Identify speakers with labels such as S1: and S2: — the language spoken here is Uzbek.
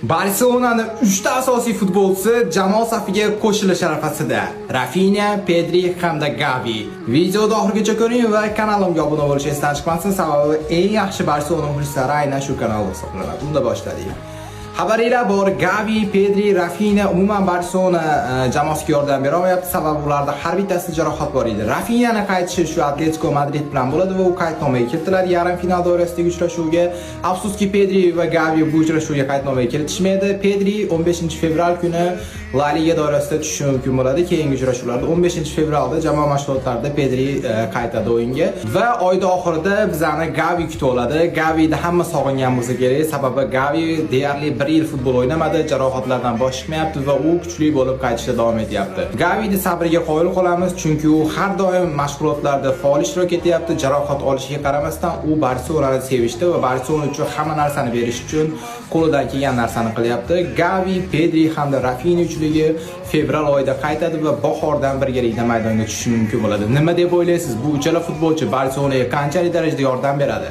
S1: Barselonaning 3 ta asosiy futbolchisi jamoa safiga qo'shilish arafasida. Rafinha, Pedri hamda Gavi. Videoni oxirigacha ko'ring va kanalimga obuna bo'lishni esdan chiqmasin, sababi eng yaxshi Barselona muxlislari aynan shu kanalda hisoblanadi. Unda boshladik. Xabarlar bor, Gavi, Pedri, Rafinha umuman Barselona jamoasiga yordam bera olmayapti, sababi ularda har bittasida jarohat bor edi. Rafinhaning qaytishi shu Atletico Madrid bilan bo'ladi va u qaydnomaga kiritiladi yarim final doirasidagi uchrashuvga. Afsuski Pedri va Gavi bu uchrashuvga qaydnomaga kiritishmaydi. Pedri 15 fevral kuni La Liga doirasida tushishi mumkin bo'ladi. Keyingi uchrashuvlarda 15 fevralda jamoa mashg'ulotlarida Pedri qaytadi o'yinga va oyda oxirida bizani Gavi kutib oladi. Gavida hamma sog'ingan bo'lsa kerak, sababi Gavi deyarli 1 yil futbol o'ynamadi, jarohatlardan bosh chiqmayapti va u kuchli bo'lib qaytishda davom etyapti. Gavida sabriga qoyil qolamiz, chunki u har doim mashg'ulotlarda faol ishtirok etyapti. Jarohat olishiga qaramasdan u Barselonani sevishdi va Barselona uchun hamma narsani berish uchun qo'lidan kelgan narsani qilyapti. Gavi, Pedri hamda Rafinha uchligi fevral oyida qaytadi va bahordan birgalikda maydonga tushishi mumkin bo'ladi. Nima deb o'ylaysiz? Bu uchala futbolchi Barselonaga qanchalik darajada yordam beradi?